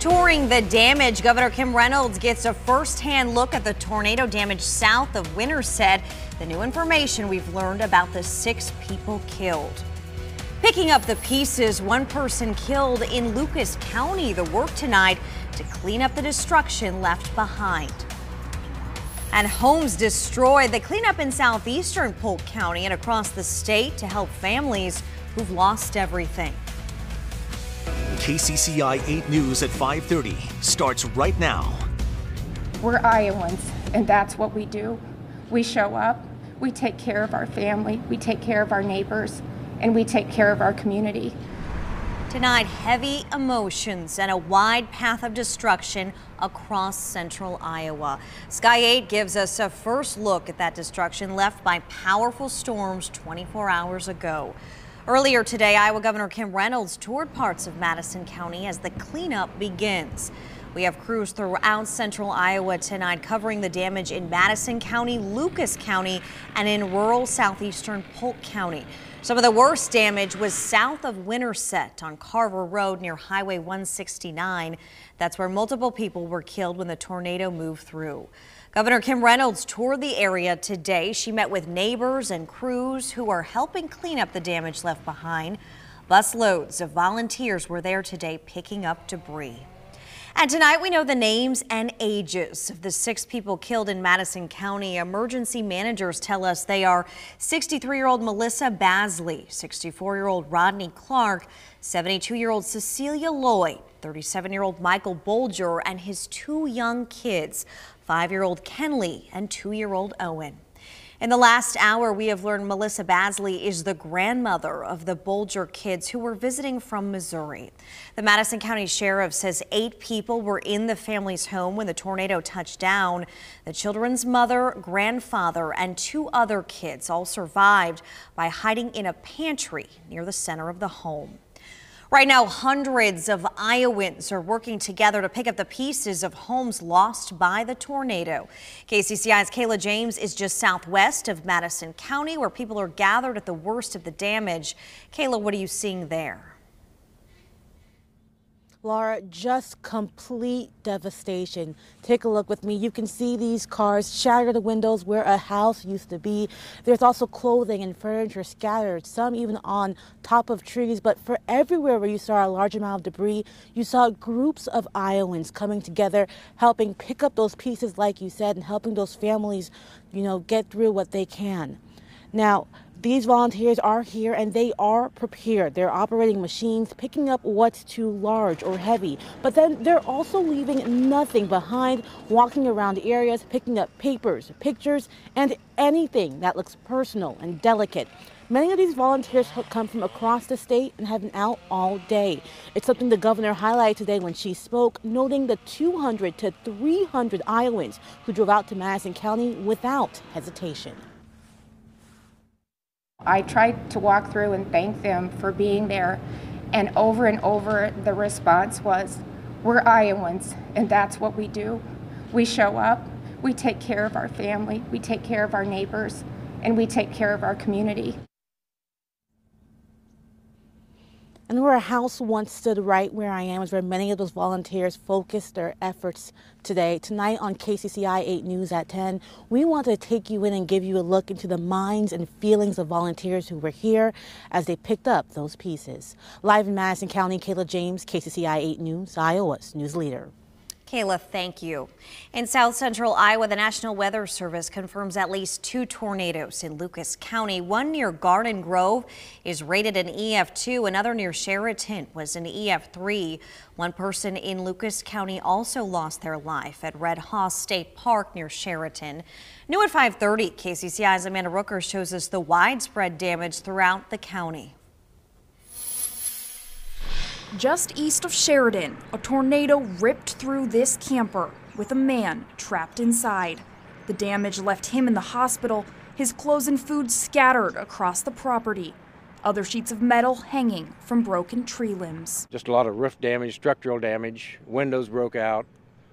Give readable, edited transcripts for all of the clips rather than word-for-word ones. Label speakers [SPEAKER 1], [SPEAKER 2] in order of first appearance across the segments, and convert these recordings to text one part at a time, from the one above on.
[SPEAKER 1] Touring the damage, Governor Kim Reynolds gets a first-hand look at the tornado damage south of Winterset. The new information we've learned about the 6 people killed. Picking up the pieces, 1 person killed in Lucas County. The work tonight to clean up the destruction left behind. And homes destroyed. They clean up in southeastern Polk County and across the state to help families who've lost everything.
[SPEAKER 2] KCCI 8 News at 5:30 starts right now.
[SPEAKER 3] We're Iowans, and that's what we do. We show up, we take care of our family, we take care of our neighbors, and we take care of our community.
[SPEAKER 1] Tonight, heavy emotions and a wide path of destruction across central Iowa. Sky 8 gives us a first look at that destruction left by powerful storms 24 hours ago. Earlier today, Iowa Governor Kim Reynolds toured parts of Madison County as the cleanup begins. We have crews throughout central Iowa tonight covering the damage in Madison County, Lucas County, and in rural southeastern Polk County. Some of the worst damage was south of Winterset on Carver Road near Highway 169. That's where multiple people were killed when the tornado moved through. Governor Kim Reynolds toured the area today. She met with neighbors and crews who are helping clean up the damage left behind. Busloads of volunteers were there today picking up debris. And tonight we know the names and ages of the 6 people killed in Madison County. Emergency managers tell us they are 63-year-old Melissa Basley, 64-year-old Rodney Clark, 72-year-old Cecilia Lloyd, 37-year-old Michael Bolger, and his 2 young kids, 5-year-old Kenley and 2-year-old Owen. In the last hour, we have learned Melissa Basley is the grandmother of the Bolger kids who were visiting from Missouri. The Madison County Sheriff says 8 people were in the family's home when the tornado touched down. The children's mother, grandfather, and 2 other kids all survived by hiding in a pantry near the center of the home. Right now, hundreds of Iowans are working together to pick up the pieces of homes lost by the tornado. KCCI's Kayla James is just southwest of Madison County, where people are gathered at the worst of the damage. Kayla, what are you seeing there?
[SPEAKER 4] Laura, just complete devastation. Take a look with me. You can see these cars shatter the windows where a house used to be. There's also clothing and furniture scattered, some even on top of trees. But for everywhere where you saw a large amount of debris, you saw groups of Iowans coming together, helping pick up those pieces, like you said, and helping those families, get through what they can. Now, these volunteers are here and they are prepared. They're operating machines, picking up what's too large or heavy. But then they're also leaving nothing behind, walking around areas, picking up papers, pictures, and anything that looks personal and delicate. Many of these volunteers come from across the state and have been out all day. It's something the governor highlighted today when she spoke, noting the 200 to 300 Iowans who drove out to Madison County without hesitation.
[SPEAKER 3] I tried to walk through and thank them for being there, and over the response was, we're Iowans, and that's what we do. We show up, we take care of our family, we take care of our neighbors, and we take care of our community.
[SPEAKER 4] And where a house once stood right where I am is where many of those volunteers focused their efforts today. Tonight on KCCI 8 News at 10, we want to take you in and give you a look into the minds and feelings of volunteers who were here as they picked up those pieces. Live in Madison County, Kayla James, KCCI 8 News, Iowa's news leader.
[SPEAKER 1] Kayla, thank you. In south central Iowa, the National Weather Service confirms at least 2 tornadoes in Lucas County. One near Garden Grove is rated an EF2. Another near Sheraton was an EF3. 1 person in Lucas County also lost their life at Red Hoss State Park near Sheraton. New at 5:30, KCCI's Amanda Rooker shows us the widespread damage throughout the county.
[SPEAKER 5] Just east of Sheridan, a tornado ripped through this camper with a man trapped inside. The damage left him in the hospital, his clothes and food scattered across the property. Other sheets of metal hanging from broken tree limbs.
[SPEAKER 6] Just a lot of roof damage, structural damage, windows broke out.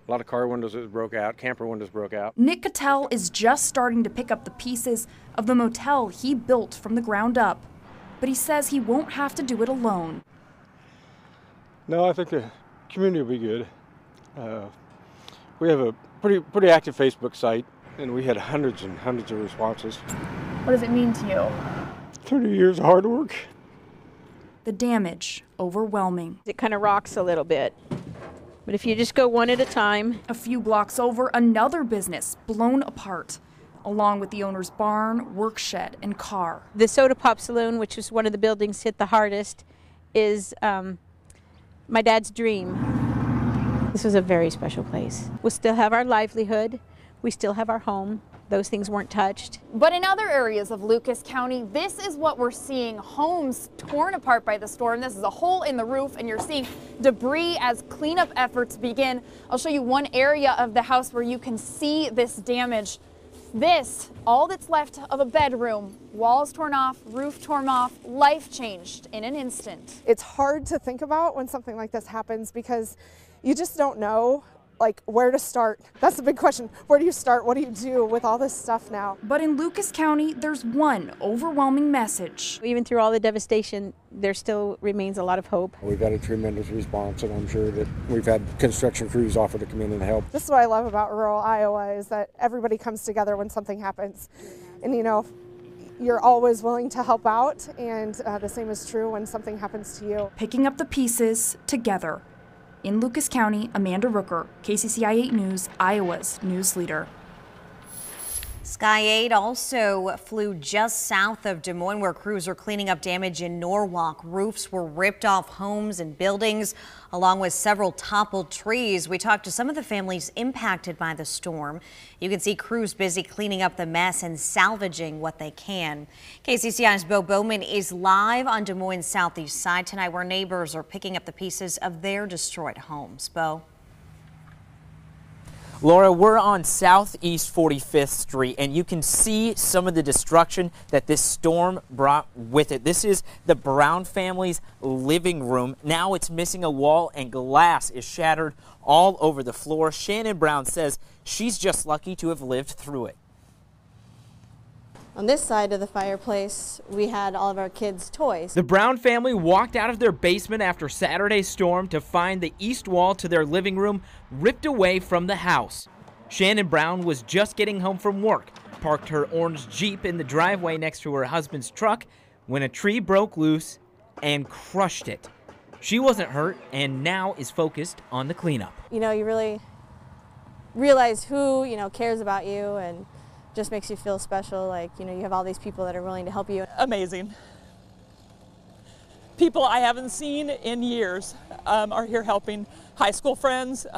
[SPEAKER 6] A lot of car windows broke out, camper windows broke out.
[SPEAKER 5] Nick Cattell is just starting to pick up the pieces of the motel he built from the ground up. But he says he won't have to do it alone.
[SPEAKER 7] No, I think the community will be good.
[SPEAKER 6] We have a pretty active Facebook site, and we had hundreds and hundreds of responses.
[SPEAKER 5] What does it mean to you?
[SPEAKER 6] 30 years of hard work.
[SPEAKER 5] The damage overwhelming.
[SPEAKER 7] It kind of rocks a little bit. But if you just go one at a time.
[SPEAKER 5] A few blocks over, another business blown apart, along with the owner's barn, work shed, and car.
[SPEAKER 7] The Soda Pop Saloon, which was one of the buildings hit the hardest, is my dad's dream. This was a very special place. We'll still have our livelihood. We still have our home. Those things weren't touched.
[SPEAKER 8] But in other areas of Lucas County, this is what we're seeing. Homes torn apart by the storm. This is a hole in the roof, and you're seeing debris as cleanup efforts begin. I'll show you one area of the house where you can see this damage. This, all that's left of a bedroom, walls torn off, roof torn off, life changed in an instant.
[SPEAKER 9] It's hard to think about when something like this happens because you just don't know like where to start. That's the big question. Where do you start? What do you do with all this stuff now?
[SPEAKER 5] But in Lucas County, there's one overwhelming message.
[SPEAKER 7] Even through all the devastation, there still remains a lot of hope.
[SPEAKER 6] We've got a tremendous response, and I'm sure that we've had construction crews offer to come in and help.
[SPEAKER 9] This is what I love about rural Iowa is that everybody comes together when something happens. And you know, you're always willing to help out, and the same is true when something happens to you.
[SPEAKER 5] Picking up the pieces together. In Lucas County, Amanda Rooker, KCCI 8 News, Iowa's news leader.
[SPEAKER 1] Sky 8 also flew just south of Des Moines, where crews are cleaning up damage in Norwalk. Roofs were ripped off homes and buildings, along with several toppled trees. We talked to some of the families impacted by the storm. You can see crews busy cleaning up the mess and salvaging what they can. KCCI's Bo Bowman is live on Des Moines' southeast side tonight, where neighbors are picking up the pieces of their destroyed homes. Bo?
[SPEAKER 10] Laura, we're on Southeast 45th Street, and you can see some of the destruction that this storm brought with it. This is the Brown family's living room. Now it's missing a wall, and glass is shattered all over the floor. Shannon Brown says she's just lucky to have lived through it.
[SPEAKER 11] On this side of the fireplace, we had all of our kids' toys.
[SPEAKER 12] The Brown family walked out of their basement after Saturday's storm to find the east wall to their living room ripped away from the house. Shannon Brown was just getting home from work, parked her orange Jeep in the driveway next to her husband's truck when a tree broke loose and crushed it. She wasn't hurt and now is focused on the cleanup.
[SPEAKER 11] You know, you really realize who, cares about you and just makes you feel special. Like, you have all these people that are willing to help you.
[SPEAKER 13] Amazing. People I haven't seen in years are here helping. High school friends,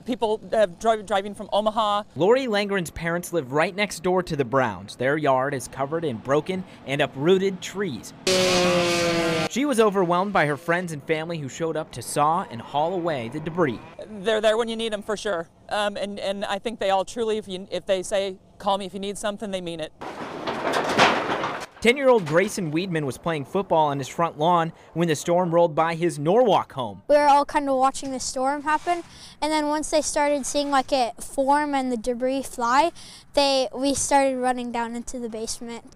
[SPEAKER 13] people driving from Omaha.
[SPEAKER 12] Lori Langren's parents live right next door to the Browns. Their yard is covered in broken and uprooted trees. She was overwhelmed by her friends and family who showed up to saw and haul away the debris.
[SPEAKER 13] They're there when you need them for sure. And I think they all truly, if they say, call me if you need something, they mean it.
[SPEAKER 12] 10-year-old Grayson Weedman was playing football on his front lawn when the storm rolled by his Norwalk home.
[SPEAKER 14] We were all kind of watching the storm happen, and then once they started seeing like it form and the debris fly, we started running down into the basement.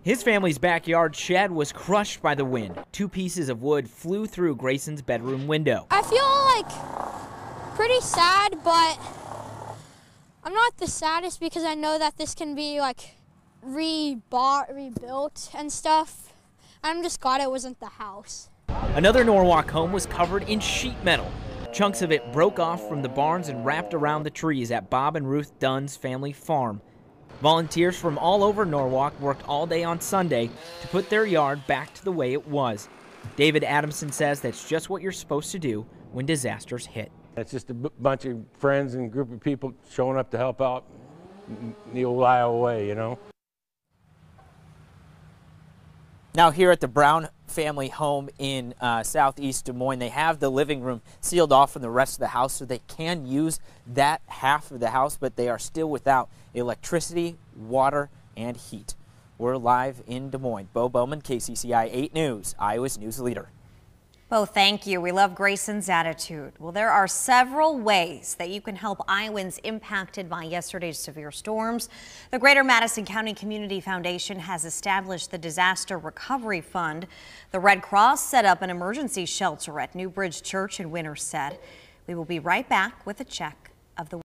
[SPEAKER 12] His family's backyard shed was crushed by the wind. 2 pieces of wood flew through Grayson's bedroom window.
[SPEAKER 14] I feel like pretty sad, but I'm not the saddest because I know that this can be like rebuilt and stuff. I'm just glad it wasn't the house.
[SPEAKER 12] Another Norwalk home was covered in sheet metal. Chunks of it broke off from the barns and wrapped around the trees at Bob and Ruth Dunn's family farm. Volunteers from all over Norwalk worked all day on Sunday to put their yard back to the way it was. David Adamson says that's just what you're supposed to do when disasters hit.
[SPEAKER 6] It's just a bunch of friends and group of people showing up to help out the old Iowa way,
[SPEAKER 10] Now here at the Brown family home in southeast Des Moines, they have the living room sealed off from the rest of the house so they can use that half of the house, but they are still without electricity, water, and heat. We're live in Des Moines. Bo Bowman, KCCI 8 News, Iowa's news leader.
[SPEAKER 1] Bo, thank you. We love Grayson's attitude. Well, there are several ways that you can help Iowans impacted by yesterday's severe storms. The Greater Madison County Community Foundation has established the Disaster Recovery Fund. The Red Cross set up an emergency shelter at New Bridge Church in Winterset. We will be right back with a check of the